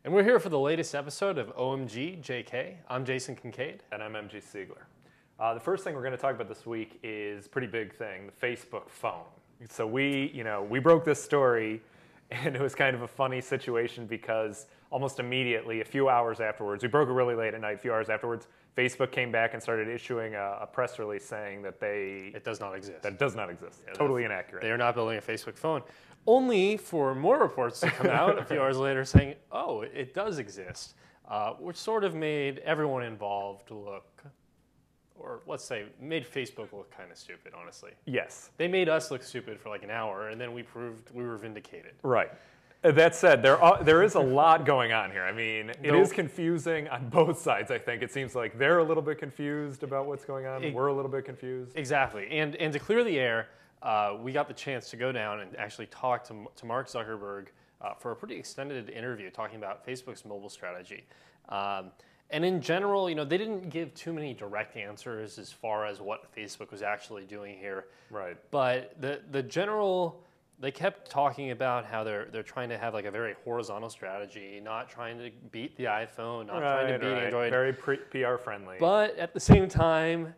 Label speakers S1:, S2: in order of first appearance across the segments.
S1: And we're here for the latest episode of OMG JK. I'm Jason Kincaid.
S2: And I'm MG Siegler. The first thing we're going to talk about this week is a pretty big thing, the Facebook phone. So we broke this story, and it was kind of a funny situation because almost immediately, a few hours afterwards, we broke it really late at night, a few hours afterwards, Facebook came back and started issuing a press release saying that
S1: It does not exist.
S2: That it does not exist. Yeah, totally inaccurate.
S1: They are not building a Facebook phone. Only for more reports to come out a few hours later saying, oh, it does exist, which sort of made everyone involved look, or let's say, made Facebook look kind of stupid, honestly.
S2: Yes.
S1: They made us look stupid for like an hour, and then we proved we were vindicated.
S2: Right. That said, there is a lot going on here. I mean, it is confusing on both sides, I think. It seems like they're a little bit confused about what's going on. We're a little bit confused.
S1: Exactly. And to clear the air, we got the chance to go down and actually talk to Mark Zuckerberg for a pretty extended interview talking about Facebook's mobile strategy. And in general, they didn't give too many direct answers as far as what Facebook was actually doing here.
S2: Right.
S1: But the general, they kept talking about how they're trying to have like a very horizontal strategy, not trying to beat the iPhone, not trying to beat Android.
S2: Very PR friendly.
S1: But at the same time,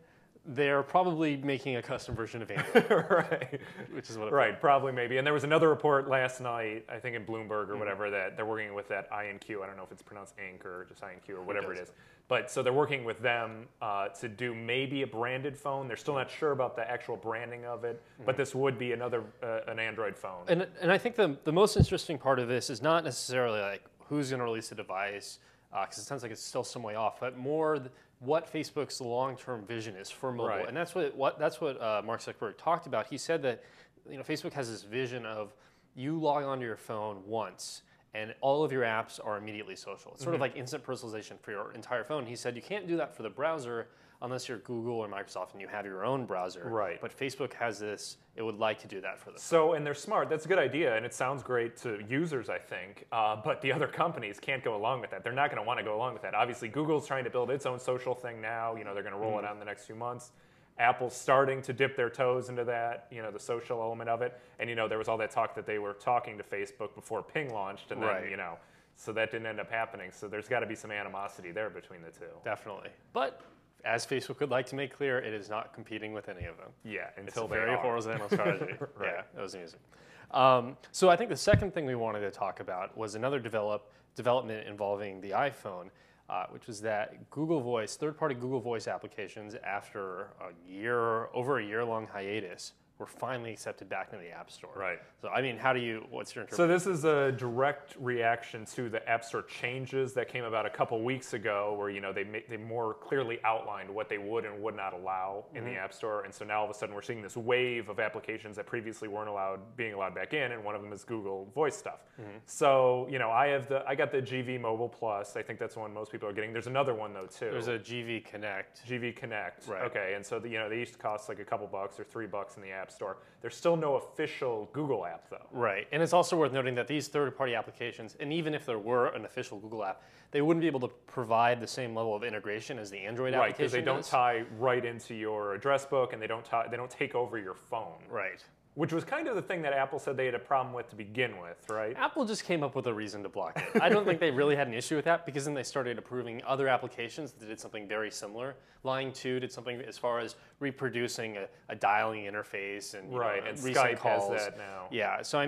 S1: they're probably making a custom version of Android.
S2: Right.
S1: Which is what
S2: probably, maybe. And there was another report last night, I think in Bloomberg or whatever, that they're working with that INQ. I don't know if it's pronounced INC or just INQ or whatever it is. But so they're working with them to do maybe a branded phone. They're still not sure about the actual branding of it, but this would be another an Android phone.
S1: And I think the most interesting part of this is not necessarily like who's going to release the device, because it sounds like it's still some way off, but more what Facebook's long-term vision is for mobile.
S2: Right.
S1: And that's what Mark Zuckerberg talked about. He said that Facebook has this vision of you log onto your phone once and all of your apps are immediately social. It's sort of like instant personalization for your entire phone. He said you can't do that for the browser unless you're Google or Microsoft and you have your own browser.
S2: Right.
S1: But Facebook has this, it would like to do that for them.
S2: So, and they're smart. That's a good idea, and it sounds great to users, I think. But the other companies can't go along with that. They're not going to want to go along with that. Obviously, Google's trying to build its own social thing now. They're going to roll it out in the next few months. Apple's starting to dip their toes into that, the social element of it. And, there was all that talk that they were talking to Facebook before Ping launched, and then, so that didn't end up happening. So there's got to be some animosity there between the two.
S1: Definitely. But as Facebook would like to make clear, it is not competing with any of them.
S2: Yeah,
S1: until it's a very horizontal strategy.
S2: Right.
S1: Yeah, that was amusing. So I think the second thing we wanted to talk about was another development involving the iPhone, which was that Google Voice, third-party Google Voice applications, after over a year-long hiatus, were finally accepted back into the App Store.
S2: Right.
S1: So, what's your interpretation?
S2: So this is a direct reaction to the App Store changes that came about a couple weeks ago where, they more clearly outlined what they would and would not allow in the App Store. And so now all of a sudden we're seeing this wave of applications that previously weren't being allowed back in, and one of them is Google Voice stuff. So, I got the GV Mobile Plus. I think that's the one most people are getting. There's another one, though, too.
S1: There's a GV Connect.
S2: GV Connect.
S1: Right.
S2: Okay, and so, they used to cost like a couple bucks or $3 in the App Store. There's still no official Google app, though.
S1: Right, and it's also worth noting that these third-party applications, and even if there were an official Google app, they wouldn't be able to provide the same level of integration as the Android application.
S2: Right, because they don't tie right into your address book, and they don't take over your phone.
S1: Right.
S2: Which was kind of the thing that Apple said they had a problem with to begin with, right?
S1: Apple just came up with a reason to block it. I don't think they really had an issue with that, because then they started approving other applications that did something very similar. Line 2 did something as far as reproducing a dialing interface and
S2: and
S1: recent
S2: Skype
S1: calls.
S2: has that now.
S1: Yeah, so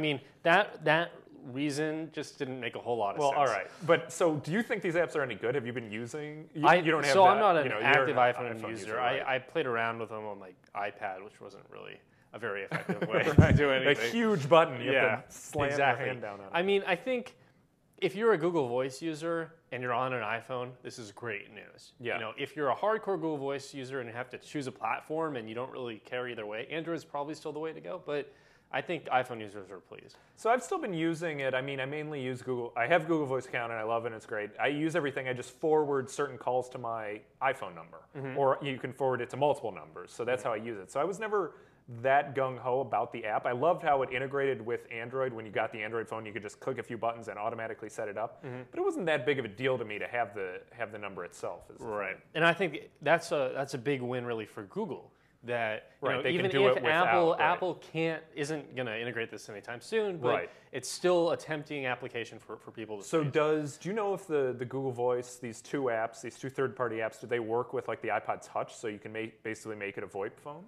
S1: that reason just didn't make a whole lot of sense.
S2: Well, all right. But so do you think these apps are any good? Have you been using? You don't have
S1: so
S2: that,
S1: I'm not an active
S2: you're an
S1: iPhone user.
S2: Right?
S1: I played around with them on my iPad, which wasn't really a very effective way to do anything.
S2: A huge button you have to slam your hand down on.
S1: I think if you're a Google Voice user and you're on an iPhone, this is great news.
S2: Yeah.
S1: If you're a hardcore Google Voice user and you have to choose a platform and you don't really care either way, Android's probably still the way to go, but I think iPhone users are pleased.
S2: So I've still been using it. I mainly use Google. I have Google Voice account and I love it. It's great. I use everything. I just forward certain calls to my iPhone number, or you can forward it to multiple numbers. So that's how I use it. So I was never that gung-ho about the app. I loved how it integrated with Android. When you got the Android phone, you could just click a few buttons and automatically set it up. But it wasn't that big of a deal to me to have the number itself.
S1: Right. And I think that's a big win really for Google, that
S2: Right, they can
S1: even
S2: do
S1: if
S2: it without, right.
S1: Apple isn't going to integrate this anytime soon, but
S2: Right.
S1: it's still a tempting application for people to
S2: So
S1: use.
S2: do you know if the Google Voice, these two apps, these two third-party apps, do they work with like the iPod Touch so you can basically make it a VoIP phone?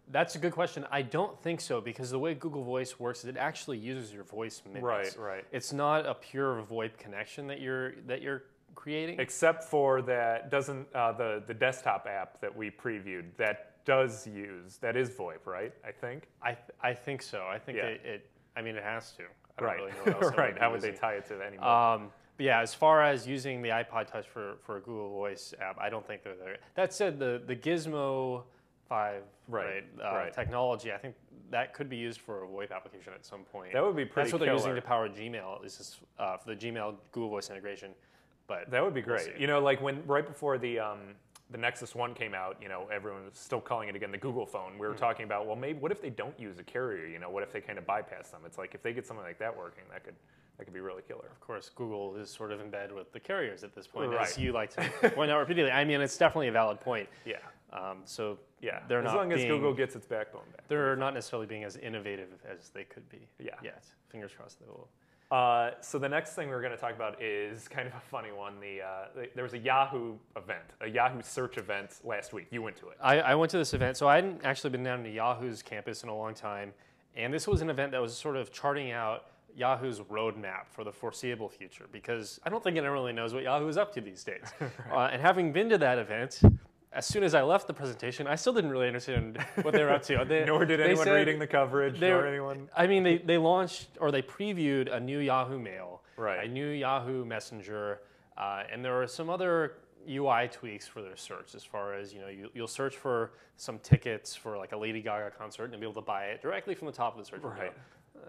S1: That's a good question. I don't think so, because the way Google Voice works is it actually uses your voice minutes.
S2: Right.
S1: It's not a pure VoIP connection that you're creating.
S2: Except for that doesn't the desktop app that we previewed that is VoIP, right? I think.
S1: I think so. I think it has to. I don't
S2: Right.
S1: really know what else
S2: Right. How would
S1: using.
S2: they tie it to that anymore?
S1: But yeah, as far as using the iPod Touch for a Google Voice app, I don't think they're there. That said, the Gizmo 5
S2: Right.
S1: technology, I think that could be used for a VoIP application at some point.
S2: That would be pretty
S1: That's what
S2: killer.
S1: they're using to power Gmail, is this, for the Gmail Google Voice integration. But
S2: That would be great.
S1: We'll see.
S2: Like right before the Nexus 1 came out, everyone was still calling it again the Google phone. We were talking about, well, maybe what if they don't use a carrier? What if they kind of bypass them? It's like if they get something like that working, that could be really killer.
S1: Of course, Google is sort of in bed with the carriers at this point,
S2: Right.
S1: as you like to point out repeatedly. I mean, it's definitely a valid point.
S2: Yeah.
S1: They're
S2: as
S1: not
S2: long as
S1: being,
S2: Google gets its backbone back.
S1: they're not necessarily being as innovative as they could be.
S2: Yeah.
S1: Yet. Fingers crossed they will.
S2: So the next thing we're going to talk about is kind of a funny one. There was a Yahoo event, a Yahoo Search event last week. You went to it.
S1: I went to this event, so I hadn't actually been down to Yahoo's campus in a long time, and this was an event that was sort of charting out Yahoo's roadmap for the foreseeable future, because I don't think anyone really knows what Yahoo is up to these days. Right. And having been to that event, as soon as I left the presentation, I still didn't really understand what they were up to.
S2: Nor did anyone reading the coverage, nor anyone.
S1: I mean, they launched, or they previewed a new Yahoo Mail,
S2: right.
S1: a new Yahoo Messenger, and there were some other UI tweaks for their search, as far as, you'll search for some tickets for like a Lady Gaga concert and be able to buy it directly from the top of the search window.
S2: Right.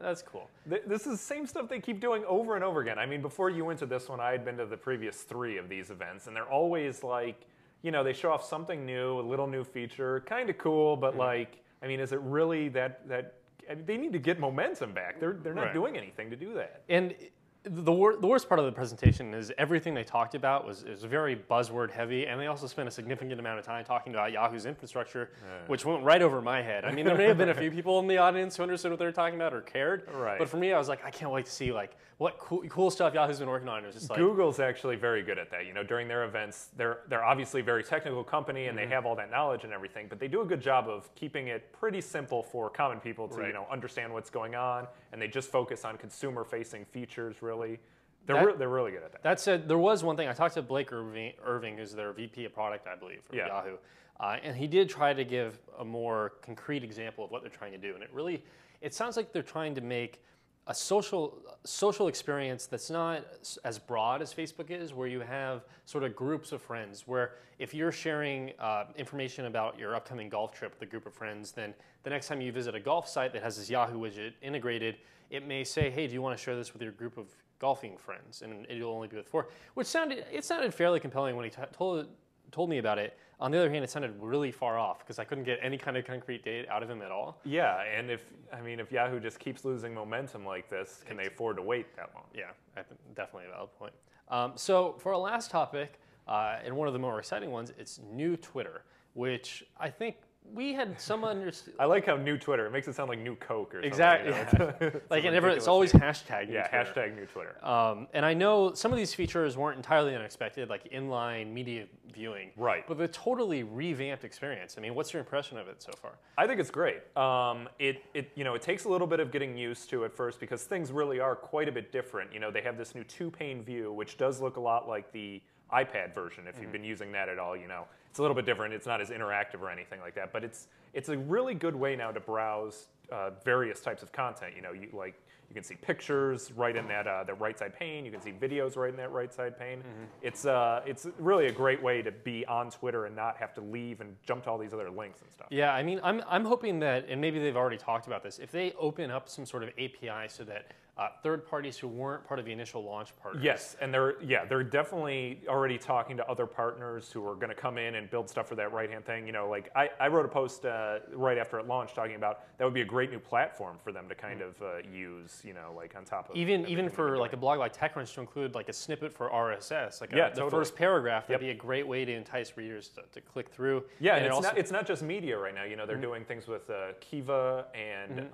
S1: That's cool.
S2: This is the same stuff they keep doing over and over again. I mean, before you went to this one, I had been to the previous 3 of these events, and they're always like, they show off something new, a little new feature, kind of cool, but is it really that they need to get momentum back. They're not doing anything to do that.
S1: And the worst part of the presentation is everything they talked about was very buzzword heavy, and they also spent a significant amount of time talking about Yahoo's infrastructure, which went right over my head. I mean, there may have been a few people in the audience who understood what they were talking about or cared, but for me, I was like, I can't wait to see what cool stuff Yahoo's been working on. It was just like,
S2: Google's actually very good at that. During their events, they're obviously a very technical company, and they have all that knowledge and everything, but they do a good job of keeping it pretty simple for common people to understand what's going on, and they just focus on consumer-facing features. Really, they're really good at that.
S1: That said, there was one thing. I talked to Blake Irving, who's their VP of product, I believe, for Yahoo, and he did try to give a more concrete example of what they're trying to do, and it sounds like they're trying to make a social experience that's not as broad as Facebook is, where you have sort of groups of friends, where if you're sharing information about your upcoming golf trip with a group of friends, then the next time you visit a golf site that has this Yahoo widget integrated, it may say, hey, do you want to share this with your group of golfing friends? And it'll only be with 4, which sounded fairly compelling when he told me about it. On the other hand, it sounded really far off, because I couldn't get any kind of concrete data out of him at all.
S2: Yeah, and if Yahoo just keeps losing momentum like this, can they afford to wait that long?
S1: Yeah, definitely a valid point. So for our last topic, and one of the more exciting ones, it's new Twitter, which I think we had some understanding.
S2: I like how new Twitter, it makes it sound like new Coke or something.
S1: Exactly. It's always hashtag new Twitter.
S2: Hashtag new Twitter.
S1: And I know some of these features weren't entirely unexpected, like inline media viewing.
S2: Right.
S1: But the totally revamped experience. I mean, what's your impression of it so far?
S2: I think it's great. It takes a little bit of getting used to at first, because things really are quite a bit different. They have this new 2-pane view, which does look a lot like the iPad version, if you've been using that at all. It's a little bit different. It's not as interactive or anything like that, but it's a really good way now to browse various types of content. You can see pictures right in that right side pane. You can see videos right in that right side pane. It's really a great way to be on Twitter and not have to leave and jump to all these other links and stuff.
S1: Yeah, I mean, I'm hoping that, and maybe they've already talked about this, if they open up some sort of API so that third parties who weren't part of the initial launch partners.
S2: Yes, and they're definitely already talking to other partners who are going to come in and build stuff for that right-hand thing. You know, like I wrote a post right after it launched talking about that would be a great new platform for them to kind of use. You know, like on top of
S1: even for like a blog like TechCrunch to include like a snippet for RSS, like the
S2: totally.
S1: first paragraph. That'd be a great way to entice readers to click through.
S2: Yeah, and it's not just media right now. You know, they're doing things with Kiva and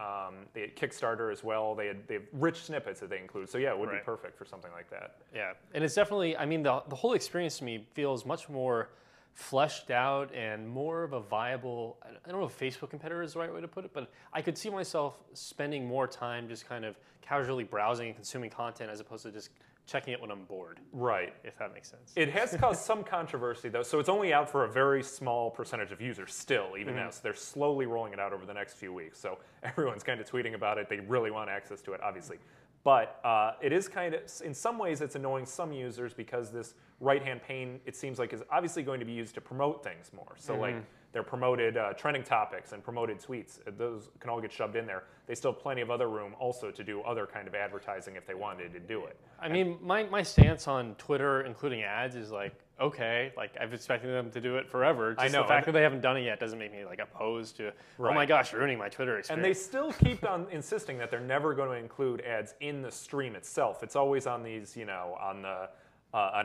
S2: they had Kickstarter as well. They have rich snippets that they include. So yeah, it would be perfect for something like that.
S1: Yeah, and it's definitely, I mean, the whole experience to me feels much more fleshed out and more of a viable, I don't know if Facebook competitor is the right way to put it, but I could see myself spending more time just kind of casually browsing and consuming content as opposed to just checking it when I'm bored.
S2: Right.
S1: If that makes sense.
S2: It has caused some controversy, though, so it's only out for a very small percentage of users still, even now. So they're slowly rolling it out over the next few weeks. So everyone's kind of tweeting about it. They really want access to it, obviously. But it is kind of, in some ways, it's annoying some users because this right-hand pane, it seems like, is obviously going to be used to promote things more. So like they're promoted trending topics and promoted tweets. Those can all get shoved in there. They still have plenty of other room also to do other kind of advertising if they wanted to do it.
S1: I mean, my stance on Twitter, including ads, is like, okay, like I've expected them to do it forever. Just the fact that they haven't done it yet doesn't make me like opposed to, oh my gosh, ruining my Twitter experience.
S2: And they still keep on insisting that they're never going to include ads in the stream itself. It's always on these, you know, on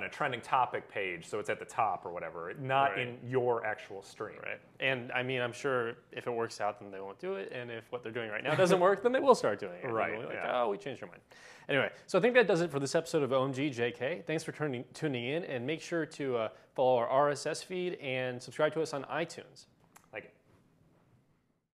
S2: a trending topic page, so it's at the top or whatever, not in your actual stream.
S1: Right. And I mean, I'm sure if it works out, then they won't do it. And if what they're doing right now doesn't work, then they will start doing it.
S2: Right.
S1: Like, oh, we changed our mind. Anyway, so I think that does it for this episode of OMG JK. Thanks for tuning in, and make sure to follow our RSS feed and subscribe to us on iTunes.